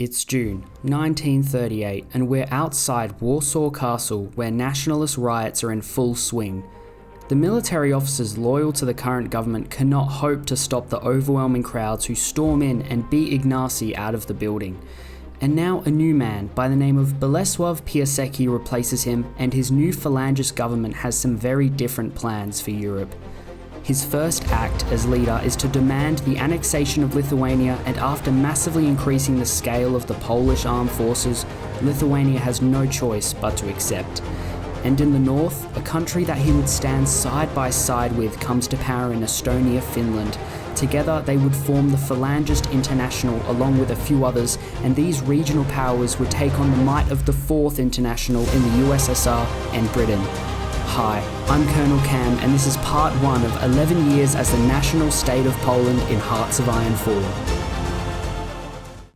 It's June 1938 and we're outside Warsaw Castle where nationalist riots are in full swing. The military officers loyal to the current government cannot hope to stop the overwhelming crowds who storm in and beat Ignacy out of the building. And now a new man by the name of Bolesław Piasecki replaces him, and his new phalangist government has some very different plans for Europe. His first act as leader is to demand the annexation of Lithuania, and after massively increasing the scale of the Polish armed forces, Lithuania has no choice but to accept. And in the north, a country that he would stand side by side with comes to power in Estonia, Finland. Together they would form the Phalangist International along with a few others, and these regional powers would take on the might of the Fourth International in the USSR and Britain. Hi, I'm Colonel Cam, and this is part 1 of 11 years as the national state of Poland in Hearts of Iron 4.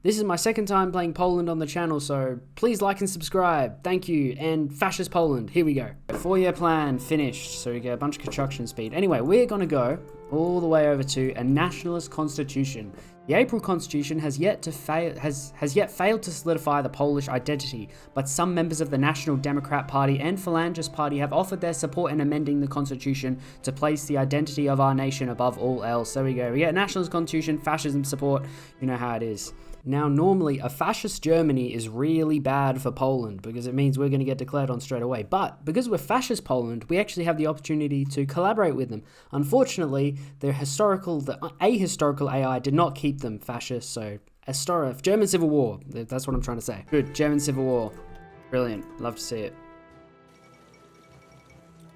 This is my second time playing Poland on the channel, so please like and subscribe. Thank you. And Fascist Poland, here we go. 4-year plan finished, so we get a bunch of construction speed. Anyway, we're gonna go all the way over to a nationalist constitution. The April Constitution has yet failed to solidify the Polish identity, but some members of the National Democrat Party and Phalangist Party have offered their support in amending the Constitution to place the identity of our nation above all else. There we go. We get a nationalist constitution, fascism support. You know how it is. Now, normally, a fascist Germany is really bad for Poland because it means we're going to get declared on straight away. But because we're fascist Poland, we actually have the opportunity to collaborate with them. Unfortunately, the ahistorical AI did not keep them fascist, so German Civil War, that's what I'm trying to say. Good, German Civil War. Brilliant, love to see it.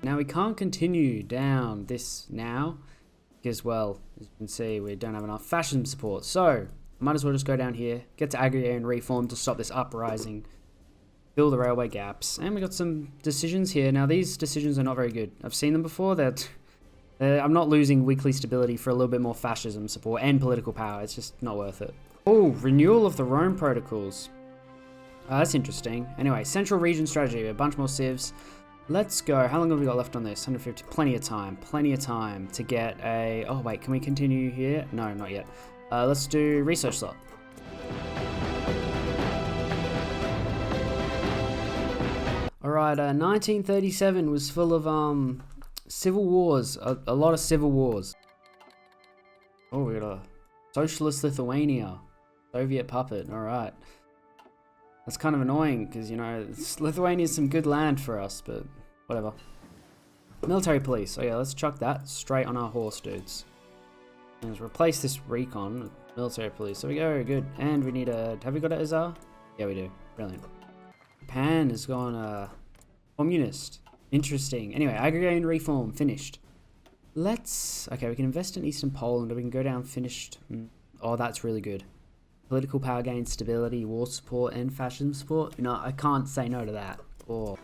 Now, we can't continue down this now because, well, as you can see, we don't have enough fascism support. So might as well just go down here, get to agrarian reform to stop this uprising, fill the railway gaps, and we got some decisions here. Now, these decisions are not very good. I've seen them before. I'm not losing weekly stability for a little bit more fascism support and political power. It's just not worth it. Oh, renewal of the Rome Protocols. That's interesting. Anyway, Central Region Strategy, a bunch more civs. Let's go. How long have we got left on this? 150. Plenty of time. Plenty of time to get a... Oh, wait. Can we continue here? No, not yet. Let's do research slot. Alright, 1937 was full of civil wars, a lot of civil wars. Oh, we got a socialist Lithuania, Soviet puppet, alright. That's kind of annoying because, you know, Lithuania's some good land for us, but whatever. Military police, oh yeah, let's chuck that straight on our horse, dudes. Let's replace this recon with military police. There we go, good. And we need a... Have we got a Czar? Yeah, we do. Brilliant. Japan has gone communist. Interesting. Anyway, agrarian reform, finished. Okay, we can invest in Eastern Poland, or we can go down finished. Oh, that's really good. Political power gain, stability, war support, and fascism support. You know, I can't say no to that. Oh.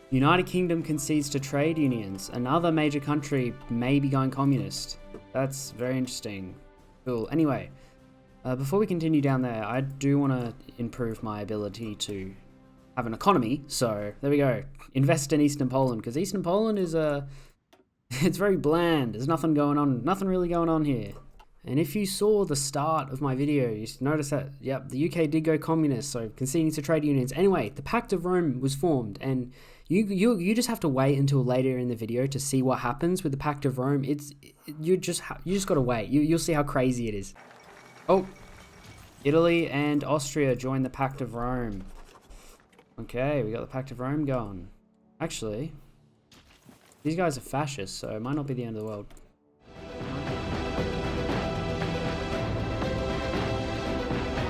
United Kingdom concedes to trade unions. Another major country may be going communist. That's very interesting. Cool. Anyway, before we continue down there, I do want to improve my ability to have an economy. So there we go. Invest in Eastern Poland, because Eastern Poland is it's very bland. There's nothing going on. Nothing really going on here. And if you saw the start of my video, you notice that, yep, the UK did go communist, so conceding to trade unions. Anyway, the Pact of Rome was formed, and you just have to wait until later in the video to see what happens with the Pact of Rome. You just gotta wait. You'll see how crazy it is. Oh, Italy and Austria joined the Pact of Rome. Okay, we got the Pact of Rome going. Actually, these guys are fascists, so it might not be the end of the world.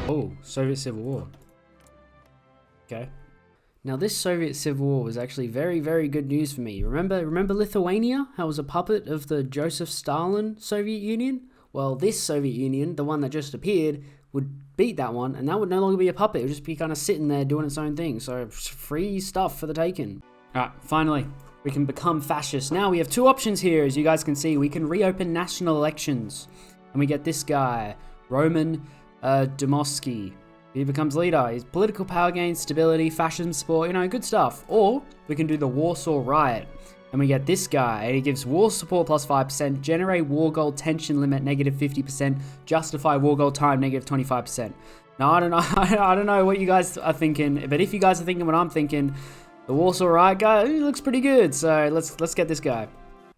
Oh, Soviet Civil War. Okay. Now, this Soviet Civil War was actually very, very good news for me. Remember Lithuania? How it was a puppet of the Joseph Stalin Soviet Union? Well, this Soviet Union, the one that just appeared, would beat that one, and that would no longer be a puppet. It would just be kind of sitting there doing its own thing. So, free stuff for the taking. Alright, finally, we can become fascist. Now, we have two options here, as you guys can see. We can reopen national elections, and we get this guy, Roman Dmowski. He becomes leader. He's political power gain, stability, fascism support, you know, good stuff. Or we can do the Warsaw Riot, and we get this guy. He gives war support plus 5%, generate war goal tension limit negative 50%, justify war goal time negative 25%. No, I don't know. I don't know what you guys are thinking, but if you guys are thinking what I'm thinking, the Warsaw Riot guy, he looks pretty good. So let's get this guy.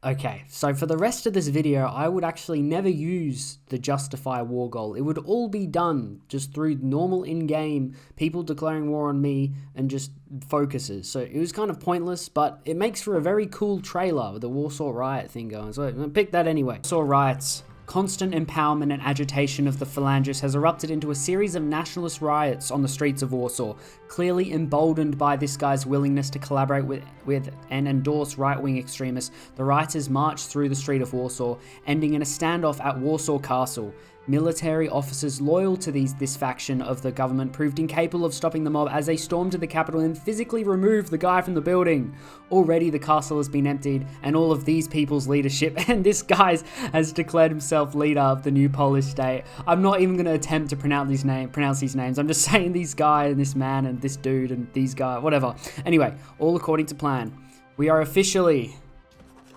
Okay, so for the rest of this video, I would actually never use the justify war goal. It would all be done just through normal in-game people declaring war on me and just focuses. So it was kind of pointless, but it makes for a very cool trailer with the Warsaw Riot thing going. So I picked that anyway. Warsaw Riots. Constant empowerment and agitation of the phalangists has erupted into a series of nationalist riots on the streets of Warsaw, clearly emboldened by this guy's willingness to collaborate with and endorse right-wing extremists. The rioters marched through the street of Warsaw, ending in a standoff at Warsaw Castle. Military officers loyal to this faction of the government proved incapable of stopping the mob as they stormed to the capital and physically removed the guy from the building. Already the castle has been emptied and all of these people's leadership, and this guy has declared himself leader of the new Polish state. I'm not even going to attempt to pronounce these names. I'm just saying these guy and this man and this dude and these guys, whatever. Anyway, all according to plan. We are officially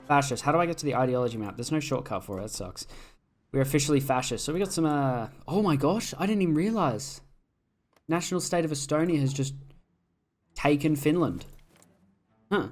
fascist. How do I get to the ideology map? There's no shortcut for it. That sucks. We're officially fascist. So we got some, oh my gosh, I didn't even realize. National state of Estonia has just taken Finland. Huh.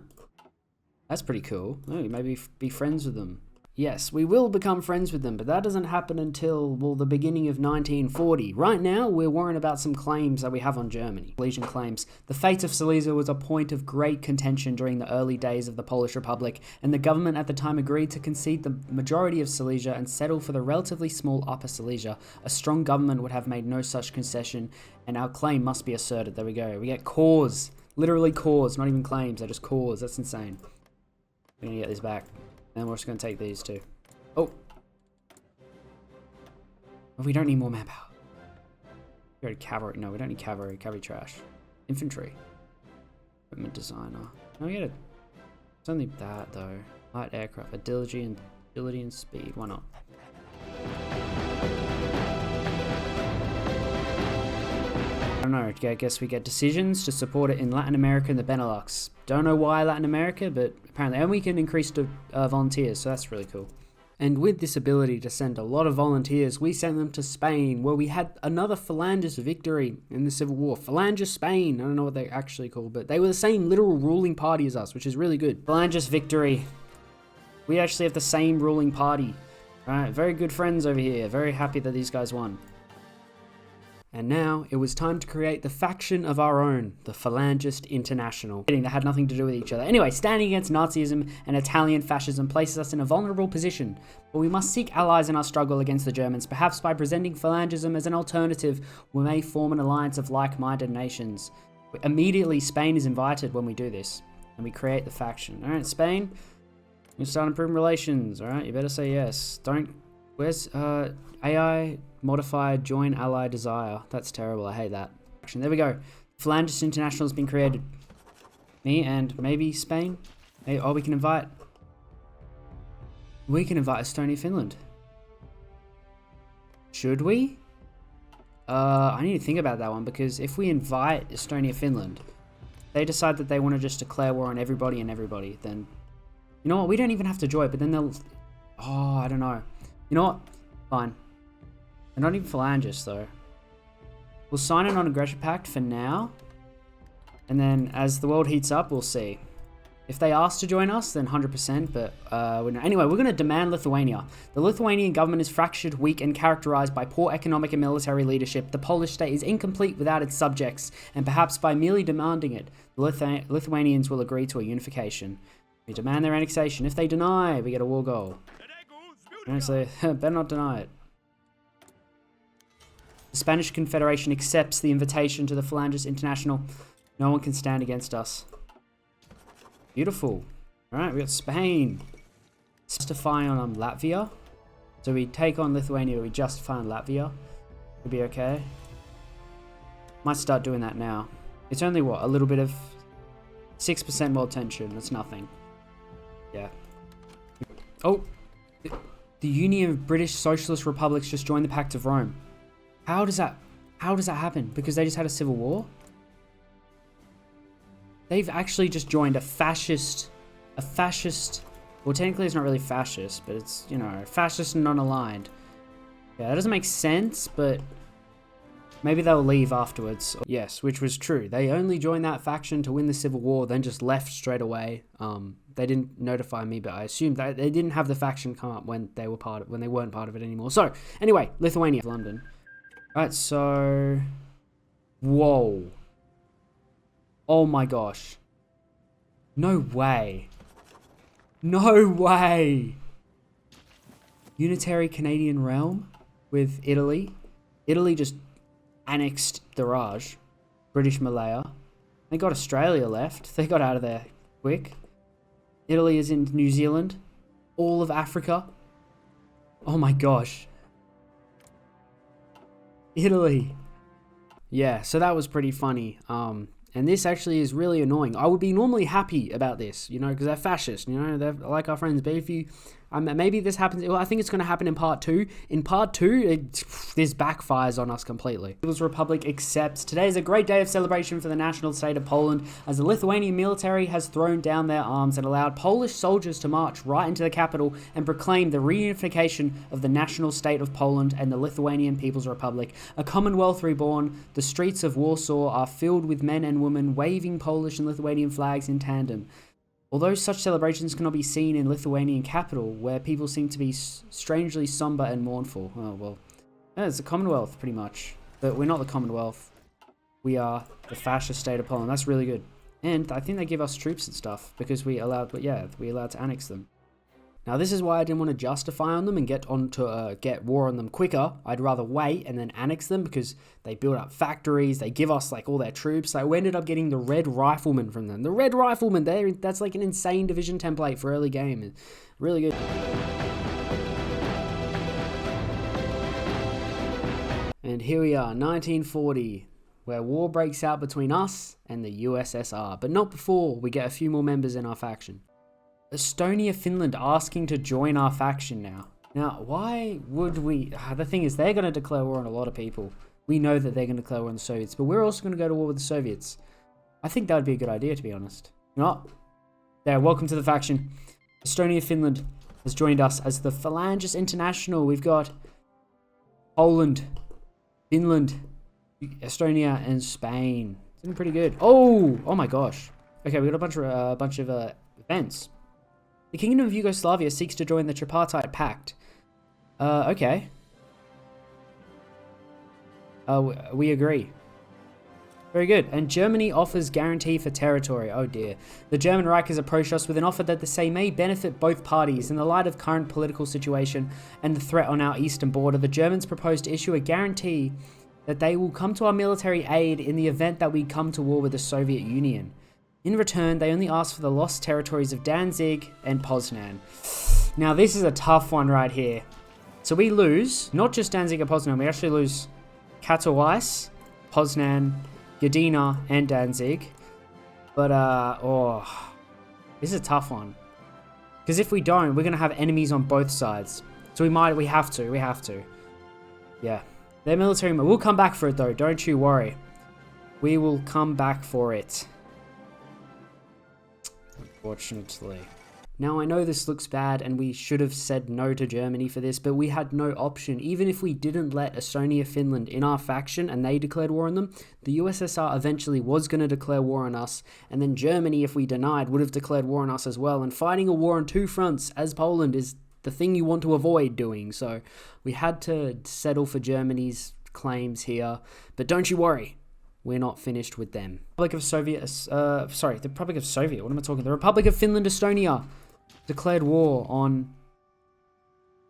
That's pretty cool. Oh, maybe be friends with them. Yes, we will become friends with them, but that doesn't happen until, well, the beginning of 1940. Right now, we're worrying about some claims that we have on Germany. Silesian claims. The fate of Silesia was a point of great contention during the early days of the Polish Republic, and the government at the time agreed to concede the majority of Silesia and settle for the relatively small Upper Silesia. A strong government would have made no such concession, and our claim must be asserted. There we go. We get cause. Literally cause, not even claims. They're just cause. That's insane. We're going to get this back. And we're just going to take these two. Oh. We don't need more manpower. We go to cavalry. No, we don't need cavalry. Cavalry trash. Infantry. Equipment designer. No, we get it. It's only that, though. Light aircraft. Agility and speed. Why not? I don't know. I guess we get decisions to support it in Latin America and the Benelux. Don't know why Latin America, but apparently. And we can increase the volunteers, so that's really cool. And with this ability to send a lot of volunteers, we sent them to Spain, where we had another phalangist victory in the Civil War. Phalangist Spain. I don't know what they're actually called, but they were the same literal ruling party as us, which is really good. Phalangist victory. We actually have the same ruling party. All right, very good friends over here. Very happy that these guys won. And now, it was time to create the faction of our own, the Phalangist International. That had nothing to do with each other. Anyway, standing against Nazism and Italian fascism places us in a vulnerable position, but we must seek allies in our struggle against the Germans. Perhaps by presenting Phalangism as an alternative, we may form an alliance of like-minded nations. Immediately, Spain is invited when we do this, and we create the faction. Alright, Spain, we start improving relations, alright? You better say yes. Where's, AI... Modified join ally desire. That's terrible. I hate that. There we go. Phalangist International has been created. Me and maybe Spain. Hey, oh, we can invite Estonia, Finland. Should we? I need to think about that one, because if we invite Estonia, Finland, they decide that they want to just declare war on everybody and everybody, then you know what? We don't even have to join, but then they'll. Oh, I don't know. You know what? Fine. They're not even phalangists, though. We'll sign a non-aggression pact for now. And then, as the world heats up, we'll see. If they ask to join us, then 100%, but anyway, we're going to demand Lithuania. The Lithuanian government is fractured, weak, and characterized by poor economic and military leadership. The Polish state is incomplete without its subjects, and perhaps by merely demanding it, the Lithuanians will agree to a unification. We demand their annexation. If they deny, we get a war goal. Honestly, better not deny it. The Spanish Confederation accepts the invitation to the Phalangist International. No one can stand against us. Beautiful. Alright, we got Spain. Justify on Latvia. So we take on Lithuania, we justify on Latvia. It'll be okay. Might start doing that now. It's only, what, a little bit of 6% more tension. That's nothing. Yeah. Oh! The Union of British Socialist Republics just joined the Pact of Rome. How does that happen? Because they just had a civil war? They've actually just joined a fascist, well, technically it's not really fascist, but it's, you know, fascist and non-aligned. Yeah, that doesn't make sense, but Maybe they'll leave afterwards. Yes, which was true. They only joined that faction to win the civil war, then just left straight away. They didn't notify me, but I assumed that they didn't have the faction come up when they weren't part of it anymore. So, anyway, Lithuania, London. Alright, so... Whoa. Oh my gosh. No way. No way. Unitary Canadian realm with Italy. Italy just annexed the Raj. British Malaya. They got Australia left. They got out of there quick. Italy is in New Zealand. All of Africa. Oh my gosh. Italy. Yeah, so that was pretty funny. And this actually is really annoying. I would be normally happy about this, you know, because they're fascist, you know, they're like our friends. But if you, maybe this happens, well, I think it's going to happen in part 2. In part 2, this backfires on us completely. People's Republic accepts. Today is a great day of celebration for the national state of Poland, as the Lithuanian military has thrown down their arms and allowed Polish soldiers to march right into the capital and proclaim the reunification of the national state of Poland and the Lithuanian People's Republic. A Commonwealth reborn, the streets of Warsaw are filled with men and women waving Polish and Lithuanian flags in tandem. Although such celebrations cannot be seen in Lithuanian capital, where people seem to be strangely somber and mournful. Oh, well, yeah, it's the Commonwealth, pretty much. But we're not the Commonwealth. We are the fascist state of Poland. That's really good. And I think they give us troops and stuff, because we allowed to annex them. Now, this is why I didn't want to justify on them and get war on them quicker. I'd rather wait and then annex them, because they build up factories, they give us like all their troops. Like, we ended up getting the Red Riflemen from them. The Red Riflemen, that's like an insane division template for early game. Really good. And here we are, 1940, where war breaks out between us and the USSR. But not before we get a few more members in our faction. Estonia, Finland asking to join our faction now. Now, why would we... The thing is, they're going to declare war on a lot of people. We know that they're going to declare war on the Soviets, but we're also going to go to war with the Soviets. I think that would be a good idea, to be honest. No. There, welcome to the faction. Estonia, Finland has joined us as the Phalangist International. We've got Poland, Finland, Estonia, and Spain. It's looking pretty good. Oh my gosh. Okay, we got a bunch of events. The Kingdom of Yugoslavia seeks to join the Tripartite Pact. Okay. We agree. Very good. And Germany offers guarantee for territory. Oh dear. The German Reich has approached us with an offer that they say may benefit both parties. In the light of current political situation and the threat on our eastern border, the Germans propose to issue a guarantee that they will come to our military aid in the event that we come to war with the Soviet Union. In return, they only ask for the lost territories of Danzig and Poznan. Now, this is a tough one right here. So we lose, not just Danzig and Poznan, we actually lose Katowice, Poznan, Gdynia, and Danzig. But, this is a tough one. Because if we don't, we're going to have enemies on both sides. So we have to. Yeah. Their military, we'll come back for it though, don't you worry. We will come back for it. Unfortunately. Now, I know this looks bad and we should have said no to Germany for this, but we had no option. Even if we didn't let Estonia, Finland in our faction and they declared war on them, the USSR eventually was going to declare war on us, and then Germany, if we denied, would have declared war on us as well. And fighting a war on two fronts as Poland is the thing you want to avoid doing, so we had to settle for Germany's claims here. But don't you worry. We're not finished with them. The Republic of Soviet, what am I talking? The Republic of Finland, Estonia declared war on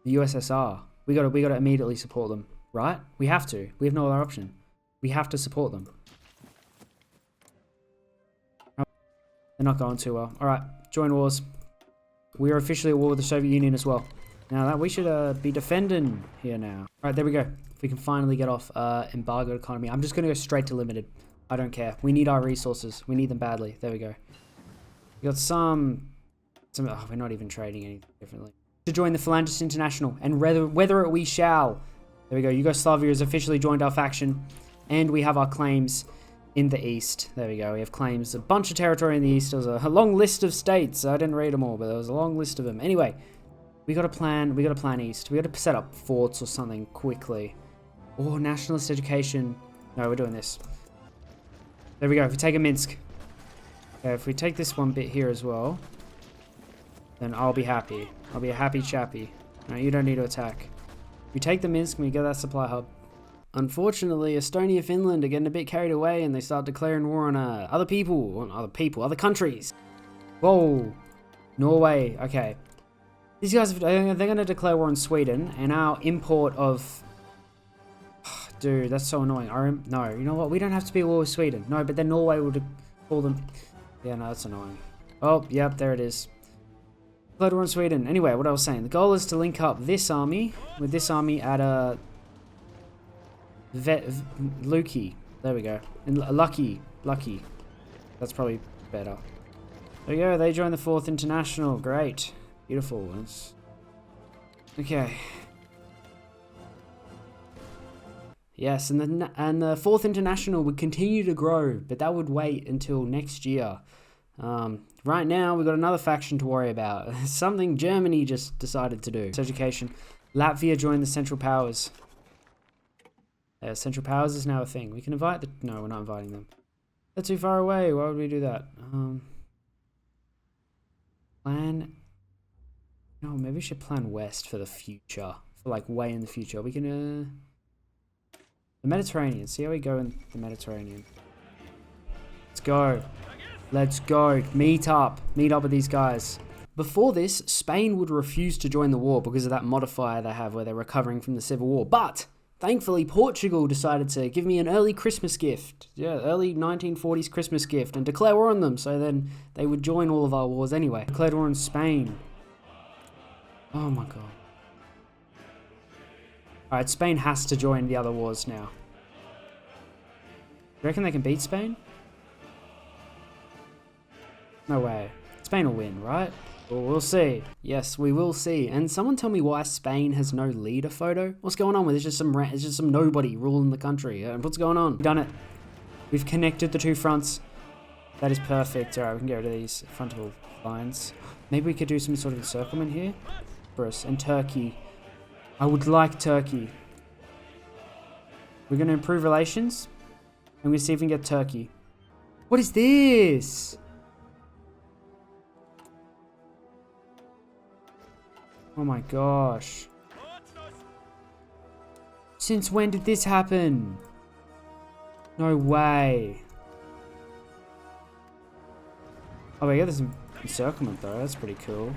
the USSR. We gotta immediately support them, right? We have to. We have no other option. We have to support them. They're not going too well. Alright, join wars. We are officially at war with the Soviet Union as well. Now that we should be defending here now. Alright, there we go. We can finally get off embargoed economy. I'm just going to go straight to limited. I don't care. We need our resources. We need them badly. There we go. We got some we're not even trading anything differently. To join the Phalangist International, and whether it we shall. There we go. Yugoslavia has officially joined our faction, and we have our claims in the east. There we go. We have claims. A bunch of territory in the east. There was a long list of states. I didn't read them all, but there was a long list of them. Anyway, we got a plan. We got a plan east. We got to set up forts or something quickly. Oh, nationalist education. No, we're doing this. There we go. If we take a Minsk. Okay, if we take this one bit here as well, then I'll be happy. I'll be a happy chappy. No, you don't need to attack. We take the Minsk and we get that supply hub. Unfortunately, Estonia, Finland are getting a bit carried away and they start declaring war on other countries. Whoa. Norway. Okay. These guys, they're going to declare war on Sweden and our import of... Dude, that's so annoying. No, you know what? We don't have to be at war with Sweden. No, but then Norway would call them... Yeah, no, that's annoying. Oh, yep, there it is. Declared war on Sweden. Anyway, what I was saying. The goal is to link up this army with this army at a... Lucky. There we go. Lucky. That's probably better. There we go. They joined the 4th International. Great. Beautiful. Okay. Yes, and the 4th International would continue to grow, but that would wait until next year. Right now, we've got another faction to worry about. Something Germany just decided to do. It's education. Latvia joined the Central Powers. Central Powers is now a thing. We can invite the... No, we're not inviting them. They're too far away. Why would we do that? Plan... No, maybe we should plan west for the future. For like way in the future. We can... The Mediterranean. See how we go in the Mediterranean. Let's go. Let's go. Meet up. Meet up with these guys. Before this, Spain would refuse to join the war because of that modifier they have where they're recovering from the Civil War. But... Thankfully, Portugal decided to give me an early Christmas gift. Yeah, early 1940s Christmas gift and declare war on them. So then they would join all of our wars anyway. Declared war on Spain. Oh my god. Alright, Spain has to join the other wars now. You reckon they can beat Spain? No way. Spain will win, right? Well, we'll see. Yes, we will see. And someone tell me why Spain has no leader photo? What's going on with it? It's just some nobody ruling the country. What's going on? We've done it. We've connected the two fronts. That is perfect. Alright, we can get rid of these frontal lines. Maybe we could do some sort of encirclement here for us. And Turkey. I would like Turkey. We're going to improve relations. And we're going to see if we can get Turkey. What is this? Oh my gosh. Since when did this happen? No way. Oh, we got this encirclement though. That's pretty cool.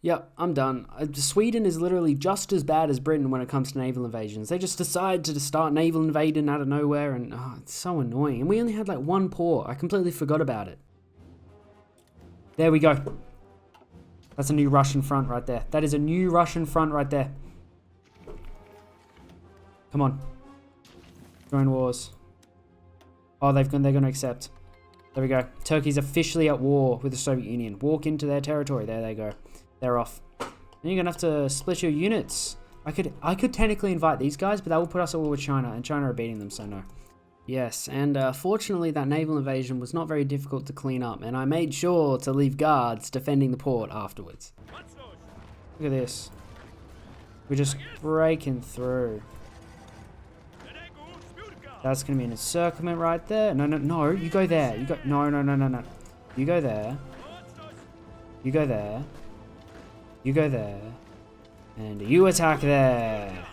Yep, I'm done. Sweden is literally just as bad as Britain when it comes to naval invasions. They just decide to start naval invading out of nowhere and it's so annoying. And we only had like one port. I completely forgot about it. There we go. That's a new Russian front right there. That is a new Russian front right there. Come on. Join wars. Oh, they're going to accept. There we go. Turkey's officially at war with the Soviet Union. Walk into their territory. There they go. They're off. And you're going to have to split your units. I could technically invite these guys, but that will put us at war with China. And China are beating them, so no. Yes, and fortunately that naval invasion was not very difficult to clean up, and I made sure to leave guards defending the port afterwards. Look at this. We're just breaking through. That's going to be an encirclement right there. No, you go there. You go. No. You go there. You go there. You go there. And you attack there.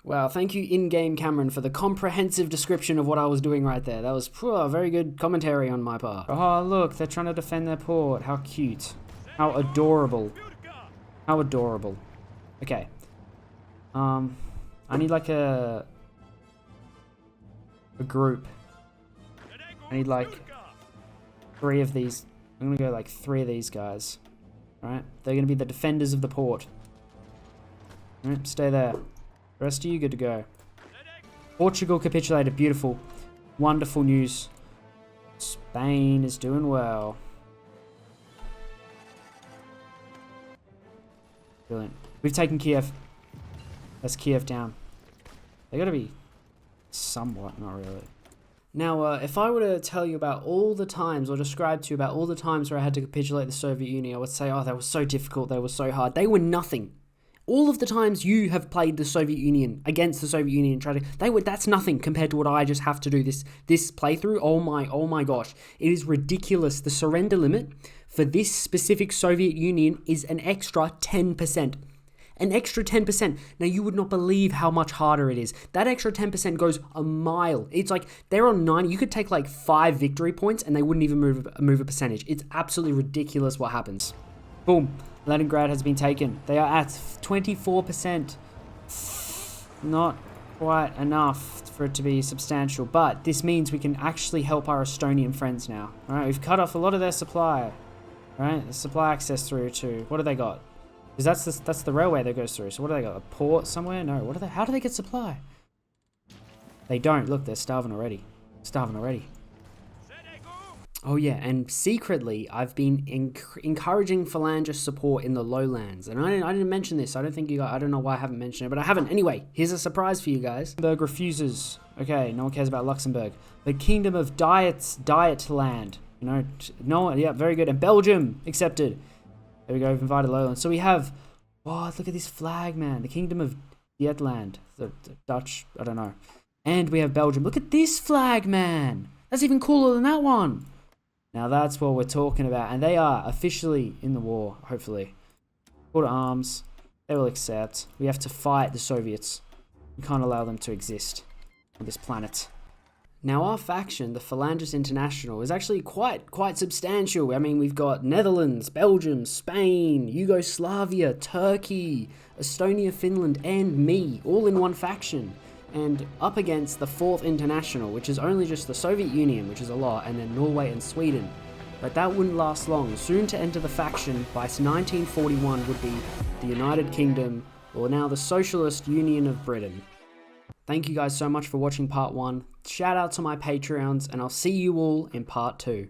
Wow, thank you in-game Cameron for the comprehensive description of what I was doing right there. That was very good commentary on my part. Oh, look, they're trying to defend their port. How cute. How adorable. How adorable. Okay. I need like a group. I need like 3 of these. I'm gonna go like 3 of these guys. Alright, they're gonna be the defenders of the port. Alright, stay there. The rest of you, good to go. Portugal capitulated. Beautiful. Wonderful news. Spain is doing well. Brilliant. We've taken Kiev. That's Kiev down. They gotta be somewhat, not really. Now, if I were to tell you about all the times, or describe to you about all the times where I had to capitulate the Soviet Union, I would say, oh, that was so difficult, they were so hard. They were nothing. All of the times you have played the Soviet Union against the Soviet Union, that's nothing compared to what I just have to do this playthrough. Oh my gosh. It is ridiculous. The surrender limit for this specific Soviet Union is an extra 10%. An extra 10%. Now, you would not believe how much harder it is. That extra 10% goes a mile. It's like they're on 90. You could take like 5 victory points and they wouldn't even move a percentage. It's absolutely ridiculous what happens. Boom. Leningrad has been taken. They are at 24%. Not quite enough for it to be substantial, but this means we can actually help our Estonian friends now. All right, we've cut off a lot of their supply. All right, the supply access through to, what do they got? Because that's the railway that goes through. So what do they got? A port somewhere? No. How do they get supply? They don't. Look, they're starving already. Oh yeah, and secretly, I've been encouraging phalangist support in the lowlands. And I didn't mention this. I don't know why I haven't mentioned it, but I haven't. Anyway, here's a surprise for you guys. Luxembourg refuses. Okay, no one cares about Luxembourg. The Kingdom of Dietland. You know, no one, yeah, very good. And Belgium accepted. There we go, we've invited lowlands. So we have, oh, look at this flag, man. The Kingdom of Dietland. The Dutch, I don't know. And we have Belgium. Look at this flag, man. That's even cooler than that one. Now that's what we're talking about. And they are officially in the war, hopefully. Call to arms. They will accept. We have to fight the Soviets. We can't allow them to exist on this planet. Now our faction, the Phalangist International, is actually quite substantial. I mean, we've got Netherlands, Belgium, Spain, Yugoslavia, Turkey, Estonia, Finland, and me, all in one faction. And up against the 4th International, which is only just the Soviet Union, which is a lot, and then Norway and Sweden. But that wouldn't last long. Soon to enter the faction by 1941 would be the United Kingdom, or now the Socialist Union of Britain. Thank you guys so much for watching part 1. Shout out to my Patreons, and I'll see you all in part 2.